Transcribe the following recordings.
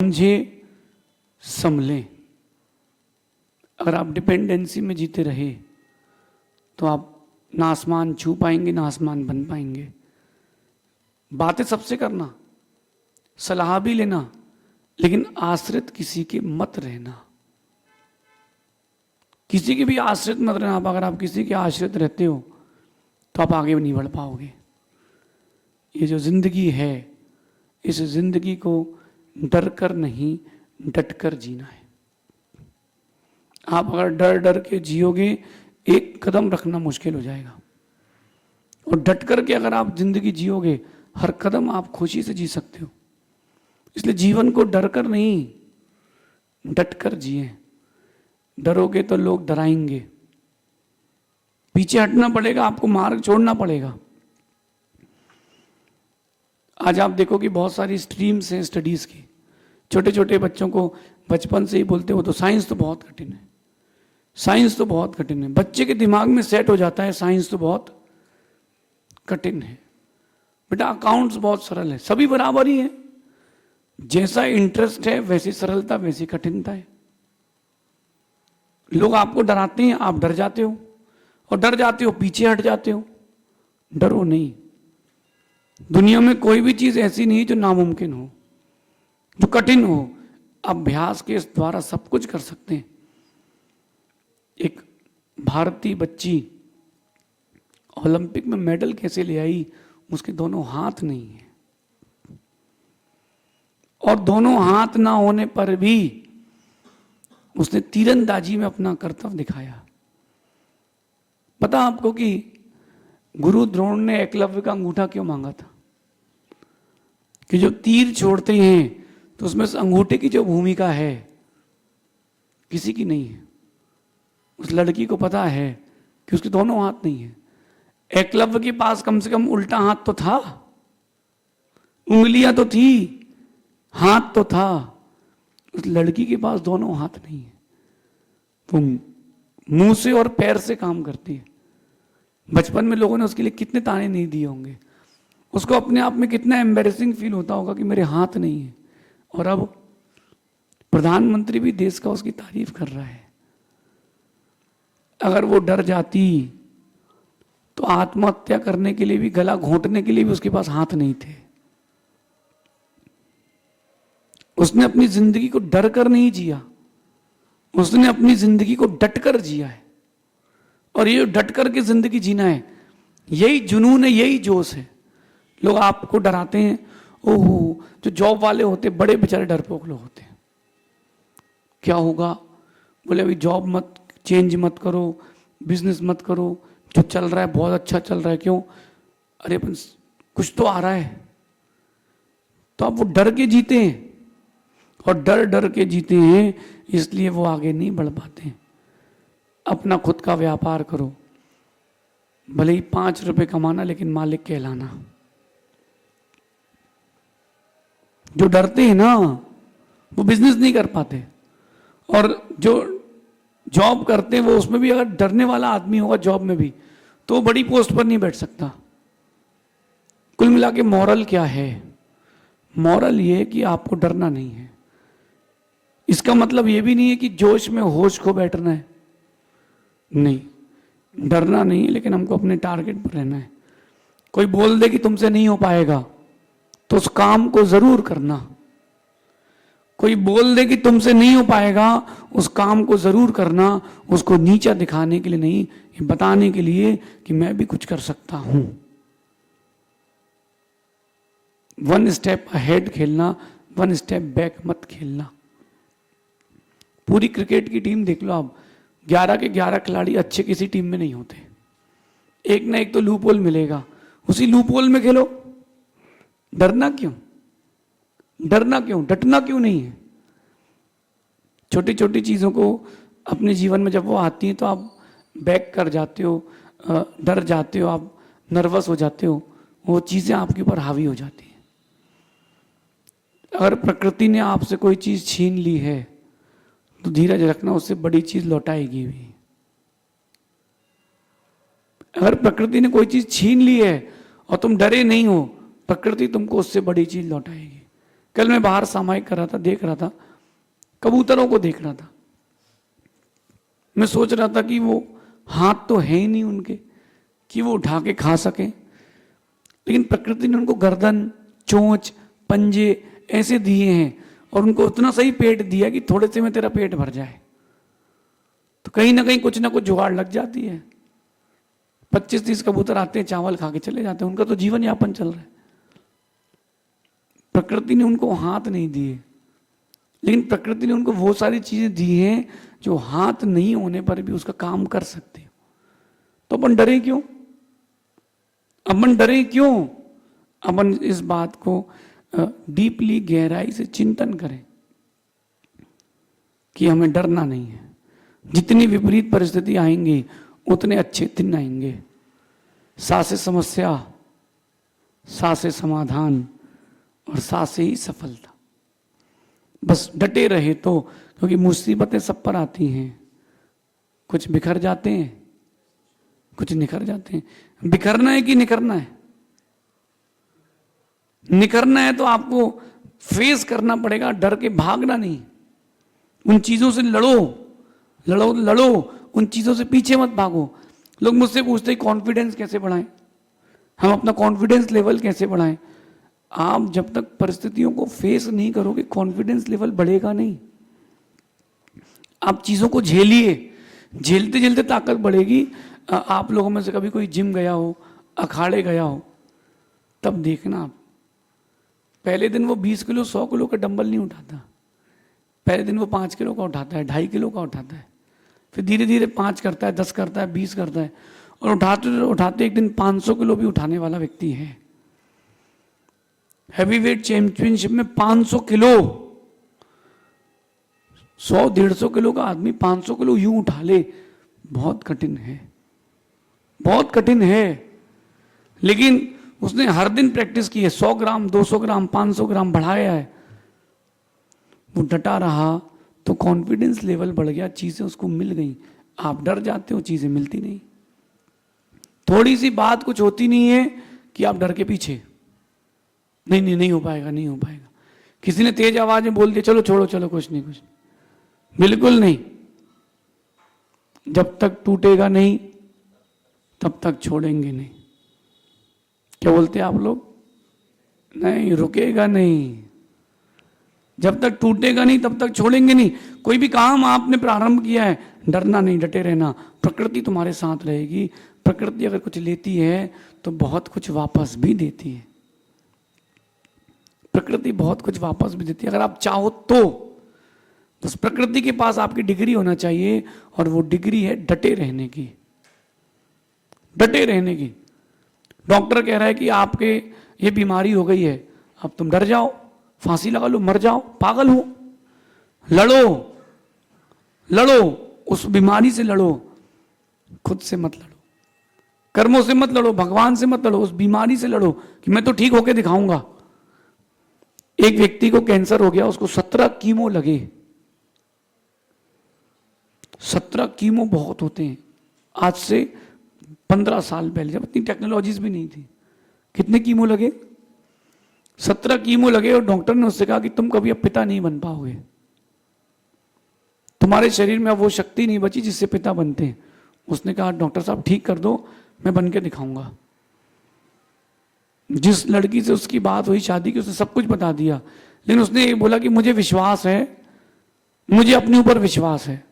समझे संभले। अगर आप डिपेंडेंसी में जीते रहे तो आप ना आसमान छू पाएंगे ना आसमान बन पाएंगे। बातें सबसे करना, सलाह भी लेना, लेकिन आश्रित किसी के मत रहना। किसी के भी आश्रित मत रहना। अगर आप किसी के आश्रित रहते हो तो आप आगे नहीं बढ़ पाओगे। ये जो जिंदगी है, इस जिंदगी को डर कर नहीं डट कर जीना है। आप अगर डर डर के जियोगे एक कदम रखना मुश्किल हो जाएगा, और डट कर के अगर आप जिंदगी जियोगे हर कदम आप खुशी से जी सकते हो। इसलिए जीवन को डर कर नहीं डट कर जिए। डरोगे तो लोग डराएंगे, पीछे हटना पड़ेगा, आपको मार्ग छोड़ना पड़ेगा। आज आप देखो कि बहुत सारी स्ट्रीम्स हैं स्टडीज की। छोटे छोटे बच्चों को बचपन से ही बोलते हो तो साइंस तो बहुत कठिन है, साइंस तो बहुत कठिन है। बच्चे के दिमाग में सेट हो जाता है साइंस तो बहुत कठिन है। बेटा अकाउंट्स बहुत सरल है, सभी बराबर ही है। जैसा इंटरेस्ट है वैसी सरलता वैसी कठिनता है। लोग आपको डराते हैं, आप डर जाते हो, और डर जाते हो पीछे हट जाते हो। डरो नहीं। दुनिया में कोई भी चीज ऐसी नहीं जो नामुमकिन हो, जो कठिन हो। अभ्यास के द्वारा सब कुछ कर सकते हैं। एक भारतीय बच्ची ओलंपिक में मेडल कैसे ले आई? उसके दोनों हाथ नहीं है, और दोनों हाथ ना होने पर भी उसने तीरंदाजी में अपना कर्तव्य दिखाया। पता आपको कि गुरु द्रोण ने एकलव्य का अंगूठा क्यों मांगा था? कि जो तीर छोड़ते हैं तो उसमें उस अंगूठे की जो भूमिका है किसी की नहीं है। उस लड़की को पता है कि उसके दोनों हाथ नहीं है। एकलव्य के पास कम से कम उल्टा हाथ तो था, उंगलियां तो थी, हाथ तो था। उस लड़की के पास दोनों हाथ नहीं है। वो मुंह से और पैर से काम करती है। बचपन में लोगों ने उसके लिए कितने ताने नहीं दिए होंगे। उसको अपने आप में कितना एम्बैरेसिंग फील होता होगा कि मेरे हाथ नहीं है। और अब प्रधानमंत्री भी देश का उसकी तारीफ कर रहा है। अगर वो डर जाती तो आत्महत्या करने के लिए भी, गला घोंटने के लिए भी उसके पास हाथ नहीं थे। उसने अपनी जिंदगी को डर कर नहीं जिया, उसने अपनी जिंदगी को डट कर जिया है। और ये डट कर के जिंदगी जीना है, यही जुनून है, यही जोश है। लोग आपको डराते हैं। ओहो, जो जॉब वाले होते बड़े बेचारे डरपोक लोग होते हैं। क्या होगा? बोले अभी जॉब मत चेंज मत करो, बिजनेस मत करो, जो चल रहा है बहुत अच्छा चल रहा है। क्यों? अरे कुछ तो आ रहा है। तो आप वो डर के जीते हैं, और डर डर के जीते हैं इसलिए वो आगे नहीं बढ़ पाते। अपना खुद का व्यापार करो, भले ही 5 रुपए कमाना, लेकिन मालिक कहलाना। जो डरते हैं ना वो बिजनेस नहीं कर पाते, और जो जॉब करते हैं वो उसमें भी अगर डरने वाला आदमी होगा जॉब में भी तो वो बड़ी पोस्ट पर नहीं बैठ सकता। कुल मिला के मॉरल क्या है? मॉरल ये है कि आपको डरना नहीं है। इसका मतलब ये भी नहीं है कि जोश में होश खो बैठना है, नहीं। डरना नहीं है, लेकिन हमको अपने टारगेट पर रहना है। कोई बोल दे कि तुमसे नहीं हो पाएगा तो उस काम को जरूर करना। कोई बोल दे कि तुमसे नहीं हो पाएगा, उस काम को जरूर करना। उसको नीचा दिखाने के लिए नहीं, ये बताने के लिए कि मैं भी कुछ कर सकता हूं। 1 स्टेप अहेड खेलना, 1 स्टेप बैक मत खेलना। पूरी क्रिकेट की टीम देख लो आप, 11 के 11 खिलाड़ी अच्छे किसी टीम में नहीं होते। एक ना एक तो लूप होल मिलेगा, उसी लूप होल में खेलो। डरना क्यों? डरना क्यों? डटना क्यों नहीं है? छोटी छोटी चीजों को अपने जीवन में जब वो आती हैं तो आप बैक कर जाते हो, डर जाते हो, आप नर्वस हो जाते हो, वो चीजें आपके ऊपर हावी हो जाती हैं। अगर प्रकृति ने आपसे कोई चीज छीन ली है तो धीरज रखना, उससे बड़ी चीज लौटाएगी भी। अगर प्रकृति ने कोई चीज छीन ली है और तुम डरे नहीं हो, प्रकृति तुमको उससे बड़ी चीज लौटाएगी। कल मैं बाहर सामायिक कर रहा था, देख रहा था, कबूतरों को देख रहा था। मैं सोच रहा था कि वो हाथ तो है ही नहीं उनके कि वो उठा के खा सके, लेकिन प्रकृति ने उनको गर्दन, चोंच, पंजे ऐसे दिए हैं और उनको उतना सही पेट दिया कि थोड़े से में तेरा पेट भर जाए। तो कहीं ना कहीं कुछ ना कुछ जुगाड़ लग जाती है। 25-30 कबूतर आते हैं, चावल खा के चले जाते हैं, उनका तो जीवन यापन चल रहा है। प्रकृति ने उनको हाथ नहीं दिए, लेकिन प्रकृति ने उनको वो सारी चीजें दी हैं जो हाथ नहीं होने पर भी उसका काम कर सकते हो। तो अपन डरे क्यों? अपन डरे क्यों? अपन इस बात को डीपली, गहराई से चिंतन करें कि हमें डरना नहीं है। जितनी विपरीत परिस्थिति आएंगी उतने अच्छे दिन आएंगे। सा से समस्या, सा से समाधान और सा से ही सफलता। बस डटे रहे तो, क्योंकि मुसीबतें सब पर आती हैं। कुछ बिखर जाते हैं, कुछ निखर जाते हैं। बिखरना है कि निखरना है? निखरना है तो आपको फेस करना पड़ेगा, डर के भागना नहीं। उन चीजों से लड़ो, लड़ो लड़ो, उन चीजों से पीछे मत भागो। लोग मुझसे पूछते हैं कॉन्फिडेंस कैसे बढ़ाएं, हम अपना कॉन्फिडेंस लेवल कैसे बढ़ाएं? आप जब तक परिस्थितियों को फेस नहीं करोगे, कॉन्फिडेंस लेवल बढ़ेगा नहीं। आप चीजों को झेलिए, झेलते झेलते ताकत बढ़ेगी। आप लोगों में से कभी कोई जिम गया हो, अखाड़े गया हो, तब देखना आप, पहले दिन वो 20 किलो 100 किलो का डंबल नहीं उठाता। पहले दिन वो 5 किलो का उठाता है, 2.5 किलो का उठाता है, फिर धीरे धीरे 5 करता है, 10 करता है, 20 करता है, और उठाते उठाते एक दिन 500 किलो भी उठाने वाला व्यक्ति है। हैवीवेट चैंपियनशिप में 500 किलो, 100-150 किलो का आदमी 500 किलो यूं उठा ले, बहुत कठिन है, बहुत कठिन है। लेकिन उसने हर दिन प्रैक्टिस की है, 100 ग्राम, 200 ग्राम, 500 ग्राम बढ़ाया है। वो डटा रहा तो कॉन्फिडेंस लेवल बढ़ गया, चीजें उसको मिल गई। आप डर जाते हो, चीजें मिलती नहीं। थोड़ी सी बात कुछ होती नहीं है कि आप डर के पीछे, नहीं नहीं नहीं हो पाएगा, नहीं हो पाएगा। किसी ने तेज आवाज में बोल दिया, चलो छोड़ो, चलो कुछ नहीं, कुछ नहीं, बिल्कुल नहीं। जब तक टूटेगा नहीं तब तक छोड़ेंगे नहीं। क्या बोलते हैं आप लोग? नहीं, रुकेगा नहीं। जब तक टूटेगा नहीं तब तक छोड़ेंगे नहीं। कोई भी काम आपने प्रारंभ किया है, डरना नहीं, डटे रहना। प्रकृति तुम्हारे साथ रहेगी। प्रकृति अगर कुछ लेती है तो बहुत कुछ वापस भी देती है। प्रकृति बहुत कुछ वापस भी देती है, अगर आप चाहो तो। बस प्रकृति के पास आपकी डिग्री होना चाहिए, और वो डिग्री है डटे रहने की, डटे रहने की। डॉक्टर कह रहा है कि आपके ये बीमारी हो गई है, अब तुम डर जाओ, फांसी लगा लो, मर जाओ, पागल हो? लड़ो, लड़ो, उस बीमारी से लड़ो, खुद से मत लड़ो, कर्मों से मत लड़ो, भगवान से मत लड़ो, उस बीमारी से लड़ो कि मैं तो ठीक होके दिखाऊंगा। एक व्यक्ति को कैंसर हो गया, उसको 17 कीमो लगे। 17 कीमो बहुत होते हैं। आज से 15 साल पहले, जब इतनी टेक्नोलॉजीज भी नहीं थी, कितने कीमो लगे? 17 कीमो लगे। और डॉक्टर ने उससे कहा कि तुम कभी अब पिता नहीं बन पाओगे, तुम्हारे शरीर में अब वो शक्ति नहीं बची जिससे पिता बनते हैं। उसने कहा डॉक्टर साहब ठीक कर दो, मैं बन के दिखाऊंगा। जिस लड़की से उसकी बात हुई शादी की, उसने सब कुछ बता दिया, लेकिन उसने ये बोला कि मुझे विश्वास है, मुझे अपने ऊपर विश्वास है,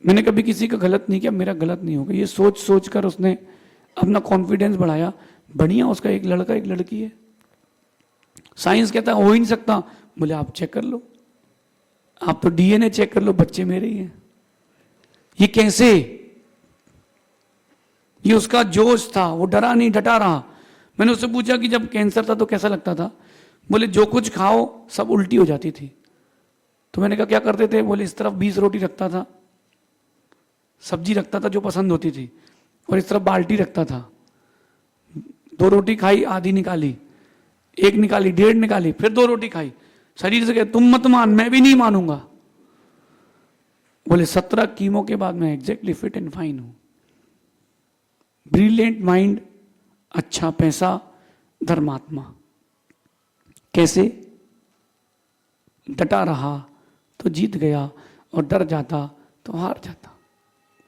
मैंने कभी किसी का गलत नहीं किया, मेरा गलत नहीं होगा। ये सोच सोच कर उसने अपना कॉन्फिडेंस बढ़ाया। बढ़िया, उसका एक लड़का एक लड़की है। साइंस कहता है हो ही नहीं सकता। बोले आप चेक कर लो, आप तो डीएनए चेक कर लो, बच्चे मेरे ही हैं। ये कैसे? ये उसका जोश था, वो डरा नहीं, डटा रहा। मैंने उससे पूछा कि जब कैंसर था तो कैसा लगता था? बोले जो कुछ खाओ सब उल्टी हो जाती थी। तो मैंने कहा क्या करते थे? बोले इस तरफ 20 रोटी रखता था, सब्जी रखता था जो पसंद होती थी, और इस तरफ बाल्टी रखता था। 2 रोटी खाई, आधी निकाली, 1 निकाली, 1.5 निकाली, फिर 2 रोटी खाई। शरीर से कहे तुम मत मान, मैं भी नहीं मानूंगा। बोले 17 कीमो के बाद मैं एग्जैक्टली फिट एंड फाइन हूं। ब्रिलियंट माइंड, अच्छा पैसा, धर्मात्मा। कैसे? डटा रहा तो जीत गया, और डर जाता तो हार जाता।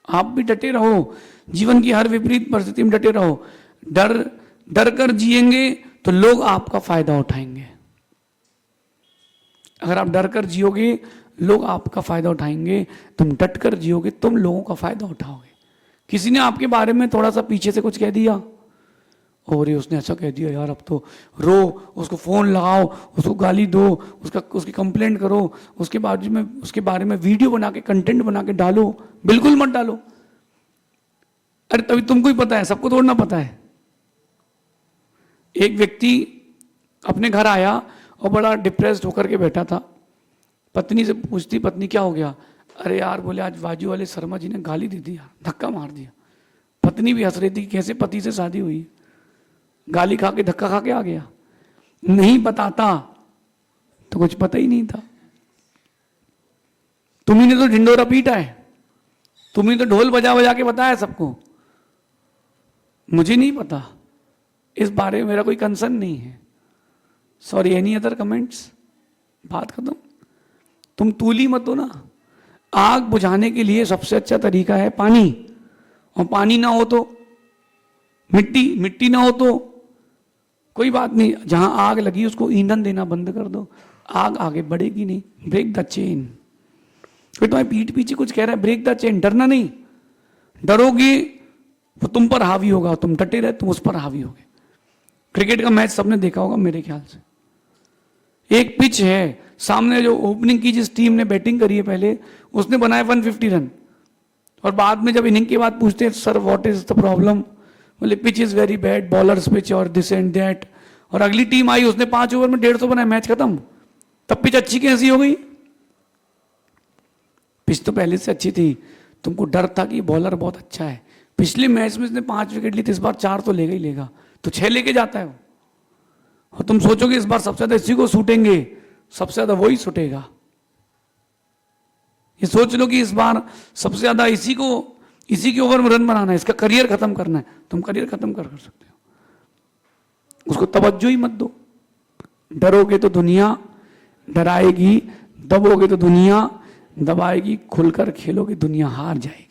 आप भी डटे रहो, जीवन की हर विपरीत परिस्थिति में डटे रहो। डर कर जिएंगे तो लोग आपका फायदा उठाएंगे। अगर आप डर कर जियोगे, लोग आपका फायदा उठाएंगे। तुम डट कर जियोगे, तुम लोगों का फायदा उठाओगे। किसी ने आपके बारे में थोड़ा सा पीछे से कुछ कह दिया, और ये उसने ऐसा कह दिया यार, अब तो रो, उसको फोन लगाओ, उसको गाली दो, उसकी कंप्लेंट करो, उसके बारे में वीडियो बना के, कंटेंट बना के डालो। बिल्कुल मत डालो। अरे तभी तुमको ही पता है, सबको थोड़ा ना पता है। एक व्यक्ति अपने घर आया और बड़ा डिप्रेस्ड होकर के बैठा था। पत्नी से पूछती, पत्नी क्या हो गया? अरे यार, बोले आज बाजू वाले शर्मा जी ने गाली दे दी यार, धक्का मार दिया। पत्नी भी हंस रही थी, कैसे पति से शादी हुई, गाली खा के, धक्का खा के आ गया। नहीं बताता तो कुछ पता ही नहीं था। तुम्ही ने तो ढिंडोरा पीटा है, तुम्ही तो ढोल बजा बजा के बताया सबको। मुझे नहीं पता, इस बारे में मेरा कोई कंसर्न नहीं है। Sorry, any other comments? बात खत्म। तुम तूली मत हो ना। आग बुझाने के लिए सबसे अच्छा तरीका है पानी, और पानी ना हो तो मिट्टी, मिट्टी ना हो तो कोई बात नहीं, जहां आग लगी उसको ईंधन देना बंद कर दो, आग आगे बढ़ेगी नहीं। Break the chain. कोई तुम्हारी पीठ पीछे कुछ कह रहा है, ब्रेक द चेन। डरना नहीं, डरोगे वो तुम पर हावी होगा, तुम डटे रहे तुम उस पर हावी होगे। क्रिकेट का मैच सबने देखा होगा मेरे ख्याल से। एक पिच है, सामने जो ओपनिंग की जिस टीम ने बैटिंग करी है पहले, उसने बनाए 150 रन, और बाद में जब इनिंग के बाद पूछते हैं sir what is the problem, बोले pitch is very bad, bowlers pitch और दिस एंड दैट। और अगली टीम आई, उसने 5 ओवर में 150 बनाए, मैच खत्म। तब पिच अच्छी कैसी हो गई? पिच तो पहले से अच्छी थी, तुमको डर था कि बॉलर बहुत अच्छा है। पिछले मैच में इसने 5 विकेट ली थी, इस बार 4 तो लेगा ही लेगा, तो 6 लेके जाता है वो। और तुम सोचोगे इस बार सबसे ज्यादा इसी को सूटेंगे, सबसे ज्यादा वही सूटेगा। ये सोच लो कि इस बार सबसे ज्यादा इसी के ओवर में रन बनाना है, इसका करियर खत्म करना है, तुम करियर खत्म कर सकते हो। उसको तवज्जो ही मत दो। डरोगे तो दुनिया डराएगी, दबोगे तो दुनिया दबाएगी, खुलकर खेलोगे दुनिया हार जाएगी।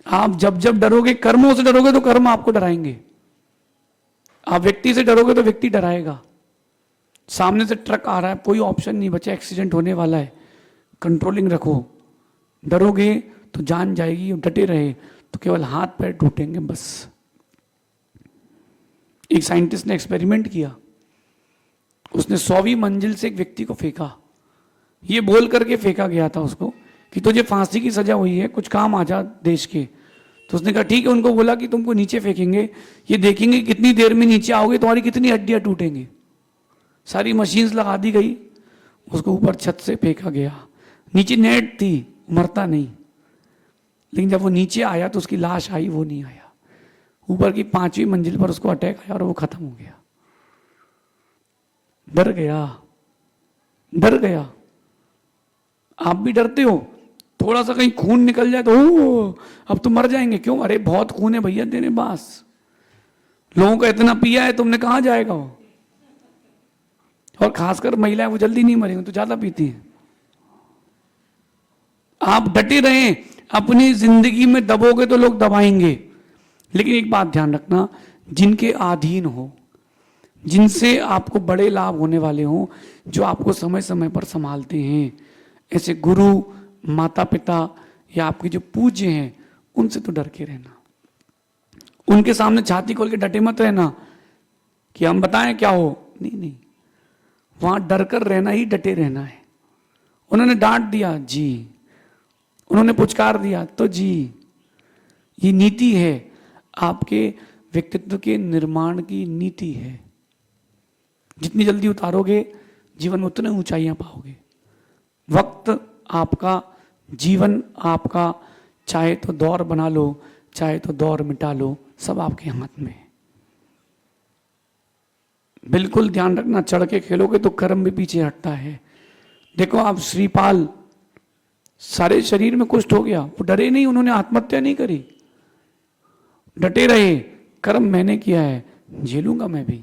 आप जब जब डरोगे, कर्मों से डरोगे तो कर्म आपको डराएंगे। आप व्यक्ति से डरोगे तो व्यक्ति डराएगा। सामने से ट्रक आ रहा है, कोई ऑप्शन नहीं बचा, एक्सीडेंट होने वाला है, कंट्रोलिंग रखो। डरोगे तो जान जाएगी, और डटे रहे तो केवल हाथ पैर टूटेंगे बस। एक साइंटिस्ट ने एक्सपेरिमेंट किया, उसने 100वीं मंजिल से एक व्यक्ति को फेंका। ये बोल करके फेंका गया था उसको कि तुझे फांसी की सजा हुई है, कुछ काम आ जा देश के। तो उसने कहा ठीक है। उनको बोला कि तुमको नीचे फेंकेंगे, ये देखेंगे कितनी देर में नीचे आओगे, तुम्हारी कितनी हड्डियां टूटेंगी। सारी मशीन्स लगा दी गई, उसको ऊपर छत से फेंका गया। नीचे नेट थी, मरता नहीं। लेकिन जब वो नीचे आया तो उसकी लाश आई, वो नहीं आया। ऊपर की 5वीं मंजिल पर उसको अटैक आया और वो खत्म हो गया। डर गया, डर गया। आप भी डरते हो, थोड़ा सा कहीं खून निकल जाए तो अब तो मर जाएंगे। क्यों? अरे बहुत खून है भैया तेरे पास, लोगों का इतना पिया है, तुमने कहां जाएगा वो। और खासकर महिलाएं, वो जल्दी नहीं मरेंगी, तो ज्यादा पीती हैं। आप डटे रहें, अपनी जिंदगी में दबोगे तो लोग दबाएंगे। लेकिन एक बात ध्यान रखना, जिनके अधीन हो, जिनसे आपको बड़े लाभ होने वाले हो, जो आपको समय समय पर संभालते हैं, ऐसे गुरु, माता पिता या आपके जो पूज्य हैं, उनसे तो डर के रहना। उनके सामने छाती खोल के डटे मत रहना कि हम बताएं क्या हो। नहीं नहीं, वहां डर कर रहना ही डटे रहना है। उन्होंने डांट दिया जी, उन्होंने पुचकार दिया तो जी। ये नीति है, आपके व्यक्तित्व के निर्माण की नीति है। जितनी जल्दी उतारोगे जीवन में, उतने ऊंचाइयां पाओगे। वक्त आपका, जीवन आपका, चाहे तो दौर बना लो, चाहे तो दौर मिटा लो, सब आपके हाथ में है। बिल्कुल ध्यान रखना, चढ़ के खेलोगे तो कर्म भी पीछे हटता है। देखो आप श्रीपाल, सारे शरीर में कुष्ठ हो गया, वो डरे नहीं, उन्होंने आत्महत्या नहीं करी, डटे रहे। कर्म मैंने किया है, झेलूंगा मैं भी।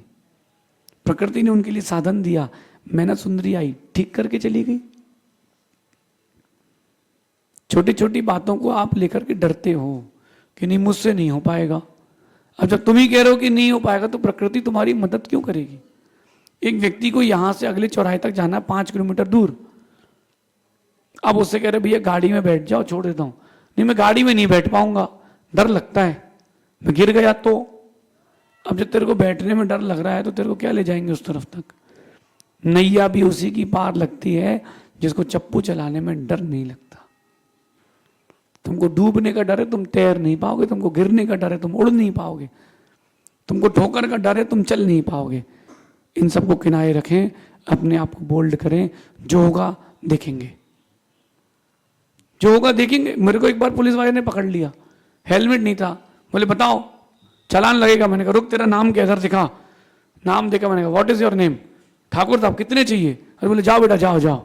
प्रकृति ने उनके लिए साधन दिया, मेहनत सुंदरी आई, ठीक करके चली गई। छोटी छोटी बातों को आप लेकर के डरते हो कि नहीं मुझसे नहीं हो पाएगा। अब जब तुम ही कह रहे हो कि नहीं हो पाएगा तो प्रकृति तुम्हारी मदद क्यों करेगी? एक व्यक्ति को यहां से अगले चौराहे तक जाना है 5 किलोमीटर दूर, अब उससे कह रहे भैया गाड़ी में बैठ जाओ, छोड़ देता हूं। नहीं मैं गाड़ी में नहीं बैठ पाऊंगा, डर लगता है, मैं गिर गया तो। अब जब तेरे को बैठने में डर लग रहा है तो तेरे को क्या ले जाएंगे उस तरफ तक? नैया भी उसी की पार लगती है जिसको चप्पू चलाने में डर नहीं लगता। तुमको डूबने का डर है, तुम तैर नहीं पाओगे। तुमको गिरने का डर है, तुम उड़ नहीं पाओगे। तुमको ठोकर का डर है, तुम चल नहीं पाओगे। इन सबको किनारे रखें, अपने आप को बोल्ड करें, जो होगा देखेंगे, जो होगा देखेंगे। मेरे को एक बार पुलिस वाले ने पकड़ लिया, हेलमेट नहीं था, बोले बताओ चालान लगेगा। मैंने कहा रुक, तेरा नाम क्या, इधर दिखा। नाम देखा, मैंने कहा what is your name? Thakur साहब। कितने चाहिए? अरे बोले जाओ बेटा जाओ जाओ।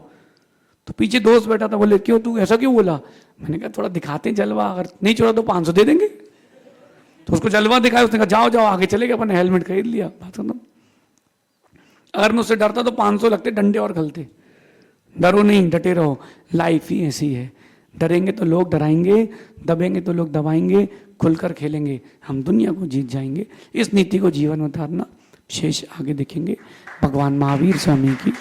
तो पीछे दोस्त बैठा था, बोले क्यों, तू ऐसा क्यों बोला? मैंने कहा थोड़ा दिखाते जलवा, अगर नहीं छोड़ा तो 500 दे देंगे। तो उसको जलवा दिखाया, उसने कहा जाओ जाओ आगे चले गए, अपन हेलमेट खरीद लिया। बात खत्म। अगर मैं उससे डरता तो 500 लगते, डंडे और खलते। डरो नहीं, डटे रहो, लाइफ ही ऐसी है। डरेंगे तो लोग डराएंगे, दबेंगे तो लोग दबाएंगे, खुलकर खेलेंगे, हम दुनिया को जीत जाएंगे। इस नीति को जीवन में उतारना, शेष आगे देखेंगे। भगवान महावीर स्वामी की